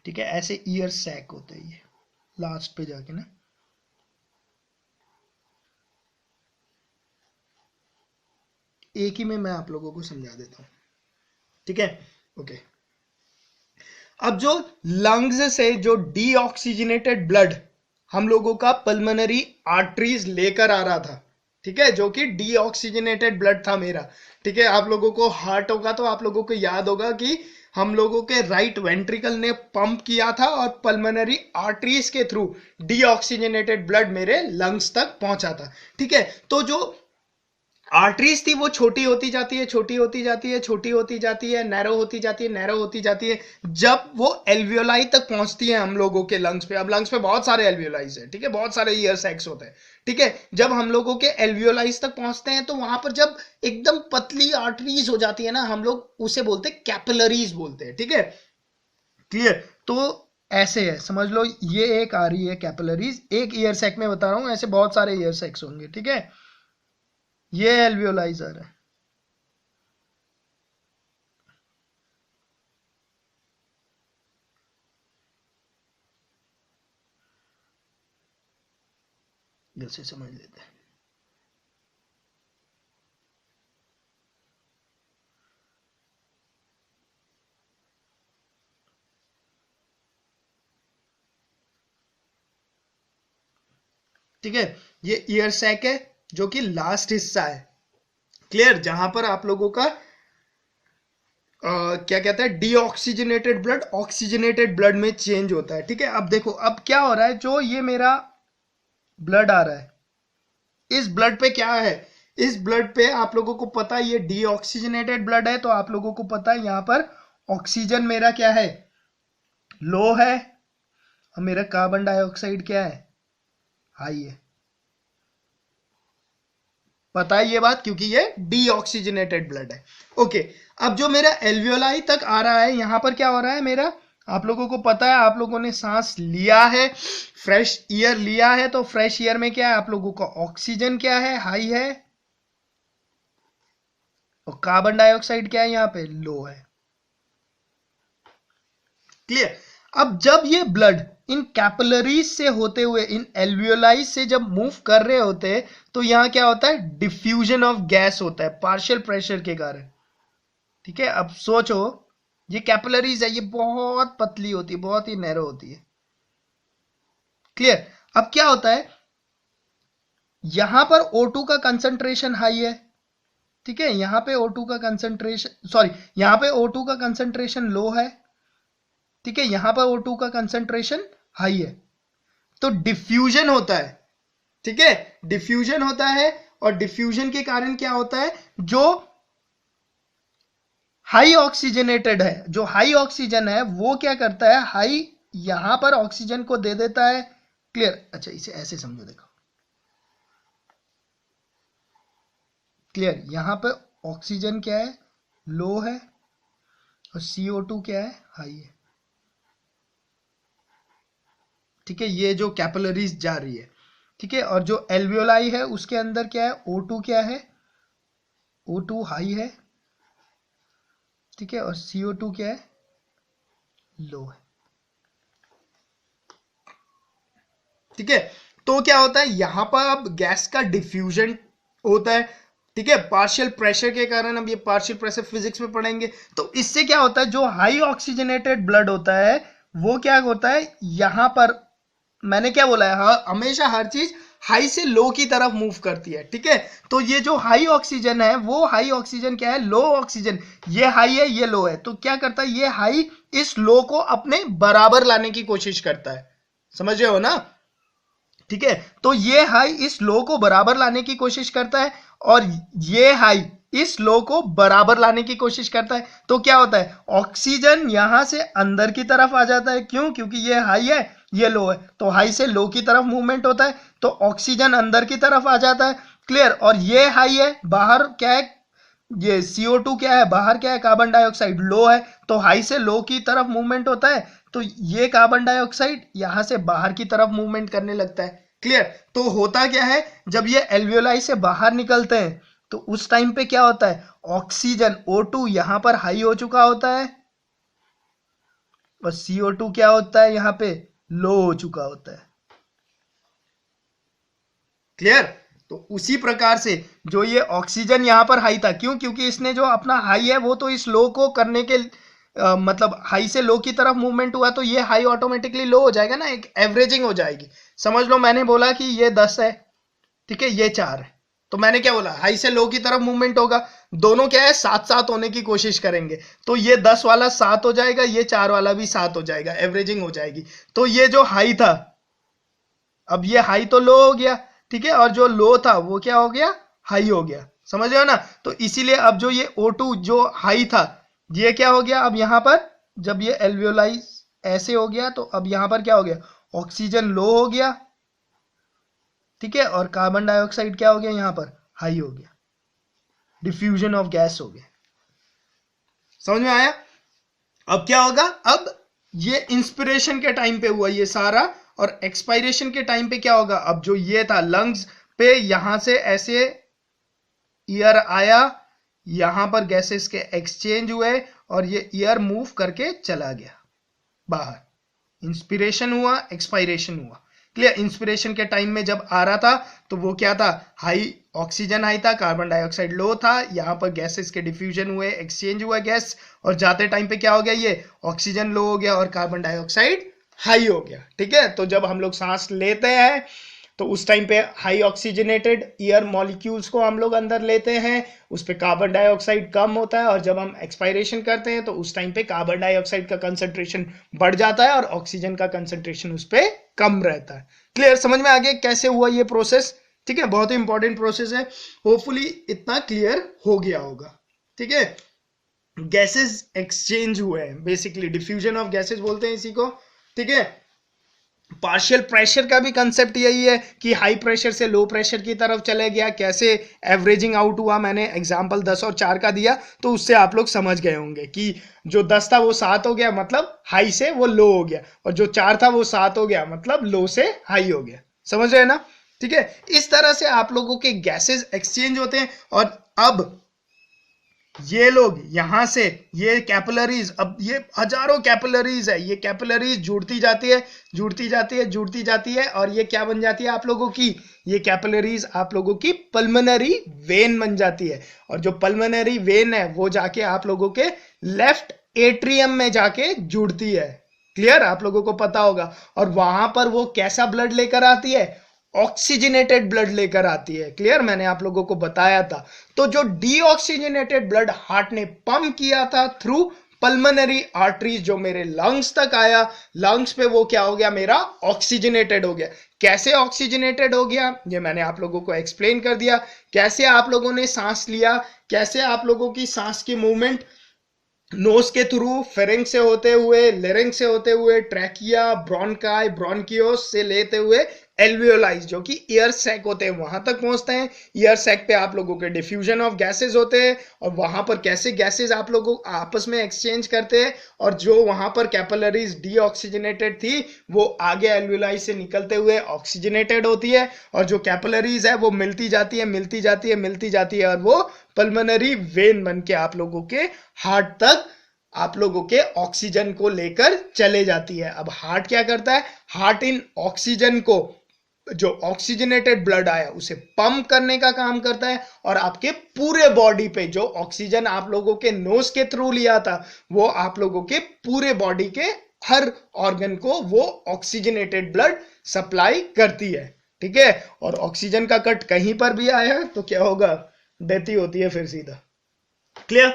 ठीक है, ऐसे ईयर सैक होते हैं ये लास्ट पे जाके ना। एक ही में मैं आप लोगों को समझा देता हूं। ठीक है, ओके। अब जो लंग्स से जो डीऑक्सीजनेटेड ब्लड हम लोगों का पल्मोनरी आर्टरीज लेकर आ रहा था, ठीक है, जो कि डीऑक्सीजनेटेड ब्लड था मेरा। ठीक है, आप लोगों को हार्ट होगा तो आप लोगों को याद होगा कि हम लोगों के राइट वेंट्रिकल ने पंप किया था और पल्मोनरी आर्टरीज के थ्रू डीऑक्सीजनेटेड ब्लड मेरे लंग्स तक पहुंचा था। ठीक है, तो जो आर्टरीज थी वो छोटी होती जाती है, छोटी होती जाती है, छोटी होती जाती है, नैरो होती जाती है, नैरो होती जाती है, जब वो एल्वियोलाई तक पहुंचती है हम लोगों के लंग्स पे। अब लंग्स पे बहुत सारे एल्वियोलाइज है, ठीक है, बहुत सारे ईयर सैक्स होते हैं। ठीक है, जब हम लोगों के एल्वियोलाइज तक पहुंचते हैं तो वहां पर जब एकदम पतली आर्टरीज हो जाती है ना, हम लोग उसे बोलते हैं कैपिलरीज बोलते हैं। ठीक है, क्लियर, तो ऐसे है, समझ लो, ये एक आ रही है कैपिलरीज, एक ईयर सैक में बता रहा हूं, ऐसे बहुत सारे ईयर सैक्स होंगे। ठीक है, ये एल्वियोलाइजर है। जैसे समझ लेते हैं। ठीक है, ये ईयर सैक है जो कि लास्ट हिस्सा है। क्लियर, जहां पर आप लोगों का क्या कहते हैं डीऑक्सीजनेटेड ब्लड ऑक्सीजनेटेड ब्लड में चेंज होता है। ठीक है, अब देखो अब क्या हो रहा है, जो ये मेरा ब्लड आ रहा है, इस ब्लड पे क्या है, इस ब्लड पे आप लोगों को पता है ये डीऑक्सीजनेटेड ब्लड है, तो आप लोगों को पता है यहां पर ऑक्सीजन मेरा क्या है, लो है, और मेरा कार्बन डाइऑक्साइड क्या है, हाई है। पता है ये बात, क्योंकि ये डीऑक्सीजनेटेड ब्लड है। ओके, अब जो मेरा एल्वियोलाई तक आ रहा है, यहां पर क्या हो रहा है मेरा, आप लोगों को पता है, आप लोगों ने सांस लिया है, फ्रेश एयर लिया है, तो फ्रेश एयर में क्या है, आप लोगों का ऑक्सीजन क्या है, हाई है, और कार्बन डाइऑक्साइड क्या है, यहां पे लो है। क्लियर। अब जब ये ब्लड इन कैपिलरीज से होते हुए इन एल्वियोलाई से जब मूव कर रहे होते हैं, तो यहां क्या होता है, डिफ्यूजन ऑफ गैस होता है पार्शियल प्रेशर के कारण। ठीक है, अब सोचो ये कैपिलरीज है, ये बहुत पतली होती है, बहुत ही नैरो होती है। क्लियर। अब क्या होता है, यहां पर O2 का कंसंट्रेशन हाई है, ठीक है, यहां पे O2 का कंसंट्रेशन, सॉरी, यहां पे O2 का कंसंट्रेशन लो है, ठीक है, यहां पर O2 का कंसंट्रेशन हाई है, तो डिफ्यूजन होता है। ठीक है, डिफ्यूजन होता है, और डिफ्यूजन के कारण क्या होता है, जो हाई ऑक्सीजनेटेड है, जो हाई ऑक्सीजन है वो क्या करता है, हाई यहां पर ऑक्सीजन को दे देता है। क्लियर। अच्छा, इसे ऐसे समझो, देखो क्लियर, यहां पर ऑक्सीजन क्या है, लो है, और CO2 क्या है, हाई है। ठीक है, ये जो कैपिलरीज जा रही है, ठीक है, और जो एल्वियोलाई है उसके अंदर क्या है, O2 क्या है, O2 हाई है, ठीक है, और CO2 क्या है, लो है। ठीक है, तो क्या होता है, यहां पर अब गैस का डिफ्यूजन होता है। ठीक है, पार्शियल प्रेशर के कारण, अब ये पार्शियल प्रेशर फिजिक्स में पढ़ेंगे, तो इससे क्या होता है, जो हाई ऑक्सीजनेटेड ब्लड होता है वो क्या होता है, यहां पर मैंने क्या बोला है, हमेशा हर चीज हाई से लो की तरफ मूव करती है। ठीक है, तो ये जो हाई ऑक्सीजन है, वो हाई ऑक्सीजन क्या है, लो ऑक्सीजन, ये हाई है ये लो है, तो क्या करता है, ये हाई इस लो को अपने बराबर लाने की कोशिश करता है। समझ रहे हो ना। ठीक है, तो ये हाई इस लो को बराबर लाने की कोशिश करता है, और ये हाई इस लो को बराबर लाने की कोशिश करता है, तो क्या होता है, ऑक्सीजन यहां से अंदर की तरफ आ जाता है। क्यों, क्योंकि ये हाई है ये लो है, तो हाई से लो की तरफ मूवमेंट होता है, तो ऑक्सीजन अंदर की तरफ आ जाता है। क्लियर। और ये हाई है, बाहर क्या है, ये CO2 क्या है, बाहर क्या है, कार्बन डाइऑक्साइड लो है, तो हाई से लो की तरफ मूवमेंट होता है, तो ये कार्बन डाइऑक्साइड यहां से बाहर की तरफ मूवमेंट करने लगता है। क्लियर। तो होता क्या है, जब ये एल्वियोलाई से बाहर निकलते हैं, तो उस टाइम पे क्या होता है, ऑक्सीजन O2 यहां पर हाई हो चुका होता है, और CO2 क्या होता है, यहां पे लो हो चुका होता है। क्लियर। तो उसी प्रकार से जो ये ऑक्सीजन यहां पर हाई था, क्यों, क्योंकि इसने जो अपना हाई है वो तो इस लो को करने के मतलब हाई से लो की तरफ मूवमेंट हुआ, तो ये हाई ऑटोमेटिकली लो हो जाएगा ना, एक एवरेजिंग हो जाएगी। समझ लो, मैंने बोला कि ये 10 है, ठीक है, ये 4 है, तो मैंने क्या बोला, हाई से लो की तरफ मूवमेंट होगा, दोनों क्या है, साथ साथ होने की कोशिश करेंगे, तो ये 10 वाला 7 हो जाएगा, ये 4 वाला भी 7 हो जाएगा, एवरेजिंग हो जाएगी। तो ये जो हाई था, अब ये हाई तो लो हो गया, ठीक है, और जो लो था वो क्या हो गया, हाई हो गया। समझ रहे हो ना। तो इसीलिए अब जो ये O2 जो हाई था, ये क्या हो गया, अब यहां पर जब ये एल्वियोलाई ऐसे हो गया, तो अब यहां पर क्या हो गया, ऑक्सीजन लो हो गया, ठीक है, और कार्बन डाइऑक्साइड क्या हो गया, यहां पर हाई हो गया, डिफ्यूजन ऑफ गैस हो गया। समझ में आया। अब क्या होगा, अब ये इंस्पिरेशन के टाइम पे हुआ ये सारा, और एक्सपायरेशन के टाइम पे क्या होगा, अब जो ये था लंग्स पे, यहां से ऐसे एयर आया, यहां पर गैसेस के एक्सचेंज हुए, और ये एयर मूव करके चला गया बाहर। इंस्पिरेशन हुआ, एक्सपायरेशन हुआ। क्लियर। इंस्पिरेशन के टाइम में जब आ रहा था, तो वो क्या था, हाई ऑक्सीजन हाई था, कार्बन डाइऑक्साइड लो था, यहां पर गैसेस के डिफ्यूजन हुए, एक्सचेंज हुआ गैस, और जाते टाइम पे क्या हो गया, ये ऑक्सीजन लो हो गया और कार्बन डाइऑक्साइड हाई हो गया। ठीक है, तो जब हम लोग सांस लेते हैं, तो उस टाइम पे हाई ऑक्सीजनेटेड एयर मॉलिक्यूल्स को हम लोग अंदर लेते हैं, उस पे कार्बन डाइऑक्साइड कम होता है, और जब हम एक्सपायरेशन करते हैं तो उस टाइम पे कार्बन डाइऑक्साइड का कंसंट्रेशन बढ़ जाता है और ऑक्सीजन का कंसंट्रेशन उस पे कम रहता है। क्लियर, समझ में आ गया कैसे हुआ ये प्रोसेस? ठीक है, बहुत ही इंपॉर्टेंट प्रोसेस है, होपफुली इतना क्लियर हो गया होगा। ठीक है, गैसेस एक्सचेंज हुए हैं, बेसिकली डिफ्यूजन ऑफ गैसेस बोलते हैं इसी को। ठीक है, पार्शियल प्रेशर का भी कंसेप्ट यही है कि हाई प्रेशर से लो प्रेशर की तरफ चले गया, कैसे एवरेजिंग आउट हुआ, मैंने एग्जांपल 10 और 4 का दिया, तो उससे आप लोग समझ गए होंगे कि जो 10 था वो 7 हो गया, मतलब हाई से वो लो हो गया, और जो 4 था वो 7 हो गया, मतलब लो से हाई हो गया। समझ रहे हैं ना? ठीक है, इस तरह से आप लोगों के गैसेस एक्सचेंज होते हैं। और अब ये लोग यहां से, ये कैपिलरीज, अब ये हजारों कैपिलरीज है, ये कैपिलरीज जुड़ती जाती है, जुड़ती जाती है, जुड़ती जाती है, और ये क्या बन जाती है आप लोगों की? ये कैपिलरीज आप लोगों की पल्मोनरी वेन बन जाती है, और जो पल्मोनरी वेन है वो जाके आप लोगों के लेफ्ट एट्रियम में जाके जुड़ती है। क्लियर, आप लोगों को पता होगा। और वहां पर वो कैसा ब्लड लेकर आती है? ऑक्सीजनेटेड ब्लड लेकर आती है। क्लियर, मैंने आप लोगों को बताया था। तो जो डीऑक्सीजनेटेड ब्लड हार्ट ने पंप किया था थ्रू पल्मोनरी आर्टरीज, जो मेरे लंग्स तक आया, लंग्स पे वो क्या हो गया? मेरा ऑक्सीजनेटेड हो गया। कैसे ऑक्सीजनेटेड हो गया ये मैंने आप लोगों को एक्सप्लेन कर दिया। कैसे आप लोगों ने सांस लिया, कैसे आप लोगों की सांस की मूवमेंट नोज के थ्रू, फेरिंक्स से होते हुए, लेरिंक्स से होते हुए, ट्रैकिया, ब्रोंकाई, ब्रोंकियोस से लेते हुए एल्वियोलाइज, जो कि एयर सैक होते हैं, वहां तक पहुंचते हैं। एयर सैक पे आप लोगों के डिफ्यूजन ऑफ गैसेस होते हैं, और वहां पर कैसे गैसेस आप लोगों आपस में एक्सचेंज करते हैं, और जो वहां पर कैपिलरीज डीऑक्सीजनेटेड थी वो आगे एल्वियोलाइज से निकलते हुए ऑक्सीजनेटेड होती है, और जो कैपिलरीज है वो मिलती जाती है, मिलती जाती है, मिलती जाती है, और वो पल्मोनरी वेन बन के आप लोगों के हार्ट तक आप लोगों के ऑक्सीजन को लेकर चले जाती है। अब हार्ट क्या करता है? हार्ट इन ऑक्सीजन को, जो ऑक्सीजनेटेड ब्लड आया उसे पंप करने का काम करता है, और आपके पूरे बॉडी पे जो ऑक्सीजन आप लोगों के नोज के थ्रू लिया था वो आप लोगों के पूरे बॉडी के हर ऑर्गन को वो ऑक्सीजनेटेड ब्लड सप्लाई करती है। ठीक है, और ऑक्सीजन का कट कहीं पर भी आया तो क्या होगा? डेथ ही होती है फिर सीधा। क्लियर?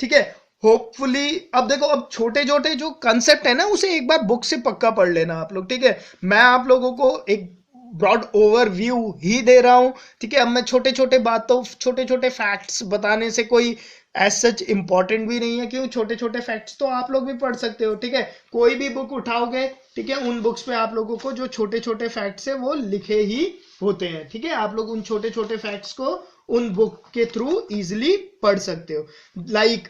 ठीक है, होपफुली अब देखो, अब छोटे छोटे जो कंसेप्ट है ना उसे एक बार बुक से पक्का पढ़ लेना आप लोग। ठीक है, मैं आप लोगों को एक ब्रॉड ओवरव्यू ही दे रहा हूं। ठीक है, अब मैं छोटे छोटे बातों, छोटे छोटे फैक्ट्स बताने से कोई एज सच इंपॉर्टेंट भी नहीं है, क्यों? छोटे छोटे फैक्ट्स तो आप लोग भी पढ़ सकते हो। ठीक है, कोई भी बुक उठाओगे, ठीक है, उन बुक्स पे आप लोगों को जो छोटे छोटे फैक्ट्स है वो लिखे ही होते हैं। ठीक है, आप लोग उन छोटे छोटे फैक्ट्स को उन बुक के थ्रू इजिली पढ़ सकते हो। लाइक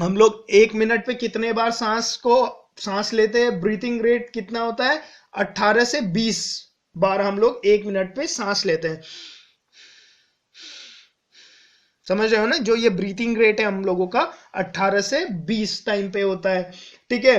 हम लोग 1 मिनट पे कितने बार सांस लेते हैं, ब्रीथिंग रेट कितना होता है? 18 से 20 बार हम लोग 1 मिनट पे सांस लेते हैं। समझ रहे हो ना? जो ये ब्रीथिंग रेट है हम लोगों का 18 से 20 टाइम पे होता है। ठीक है,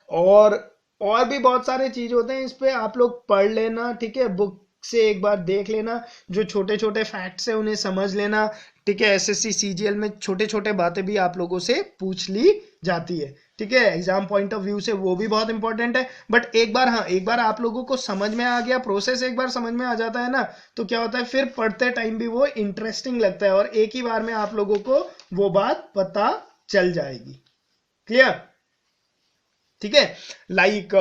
और भी बहुत सारे चीज होते हैं, इस पे आप लोग पढ़ लेना। ठीक है, बुक से एक बार देख लेना, जो छोटे छोटे फैक्ट्स है उन्हें समझ लेना। ठीक है, एसएससी सीजीएल में छोटे छोटे बातें भी आप लोगों से पूछ ली जाती है। ठीक है, एग्जाम पॉइंट ऑफ व्यू से वो भी बहुत इंपॉर्टेंट है। बट एक बार, हाँ, एक बार आप लोगों को समझ में आ गया, प्रोसेस एक बार समझ में आ जाता है ना, तो क्या होता है फिर पढ़ते टाइम भी वो इंटरेस्टिंग लगता है, और एक ही बार में आप लोगों को वो बात पता चल जाएगी। क्लियर? ठीक है, लाइक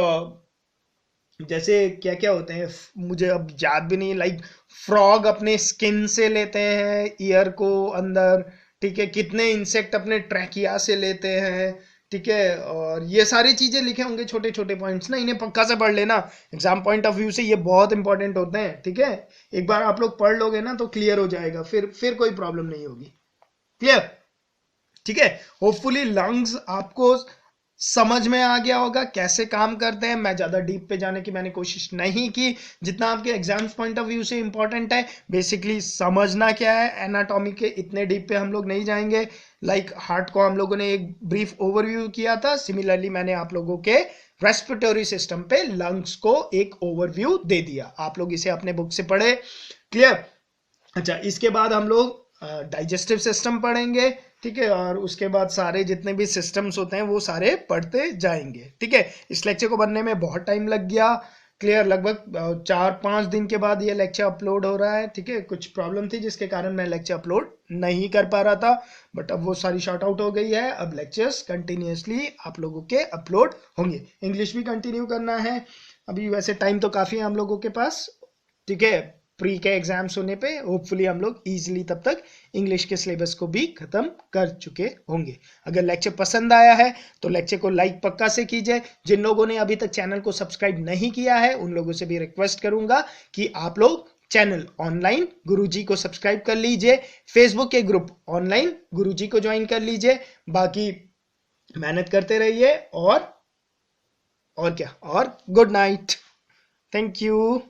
जैसे क्या क्या होते हैं मुझे अब याद भी नहीं, लाइक फ्रॉग अपने स्किन से लेते हैं ईयर को अंदर। ठीक है, कितने इंसेक्ट अपने ट्रैकिया से लेते हैं। ठीक है, और ये सारी चीजें लिखे होंगे, छोटे छोटे पॉइंट्स ना, इन्हें पक्का से पढ़ लेना। एग्जाम पॉइंट ऑफ व्यू से ये बहुत इंपॉर्टेंट होते हैं। ठीक है, एक बार आप लोग पढ़ लोगे ना तो क्लियर हो जाएगा, फिर कोई प्रॉब्लम नहीं होगी। क्लियर? ठीक है, होपफुली लंग्स आपको समझ में आ गया होगा कैसे काम करते हैं। मैं ज्यादा डीप पे जाने की मैंने कोशिश नहीं की, जितना आपके एग्जाम्स पॉइंट ऑफ व्यू से इंपॉर्टेंट है। बेसिकली समझना क्या है, एनाटॉमी के इतने डीप पे हम लोग नहीं जाएंगे। लाइक हार्ट को हम लोगों ने एक ब्रीफ ओवरव्यू किया था, सिमिलरली मैंने आप लोगों के रेस्पिरेटरी सिस्टम पे लंग्स को एक ओवरव्यू दे दिया। आप लोग इसे अपने बुक से पढ़े। क्लियर? अच्छा, इसके बाद हम लोग डाइजेस्टिव सिस्टम पढ़ेंगे। ठीक है, और उसके बाद सारे जितने भी सिस्टम्स होते हैं वो सारे पढ़ते जाएंगे। ठीक है, इस लेक्चर को बनने में बहुत टाइम लग गया। क्लियर। लगभग 4-5 दिन के बाद ये लेक्चर अपलोड हो रहा है, ठीक है। कुछ प्रॉब्लम थी जिसके कारण मैं लेक्चर अपलोड नहीं कर पा रहा था, बट अब वो सारी शॉर्ट आउट हो गई है। अब लेक्चर्स कंटिन्यूअसली आप लोगों के अपलोड होंगे। इंग्लिश भी कंटिन्यू करना है। अभी वैसे टाइम तो काफ़ी है हम लोगों के पास, ठीक है। प्री के एग्जाम्स होने पे होपफुली हम लोग इजीली तब तक इंग्लिश के सिलेबस को भी खत्म कर चुके होंगे। अगर लेक्चर पसंद आया है तो लेक्चर को लाइक पक्का से कीजिए। जिन लोगों ने अभी तक चैनल को सब्सक्राइब नहीं किया है उन लोगों से भी रिक्वेस्ट करूंगा कि आप लोग चैनल ऑनलाइन गुरुजी को सब्सक्राइब कर लीजिए, फेसबुक के ग्रुप ऑनलाइन गुरुजी को ज्वाइन कर लीजिए। बाकी मेहनत करते रहिए और क्या, और गुड नाइट। Thank you.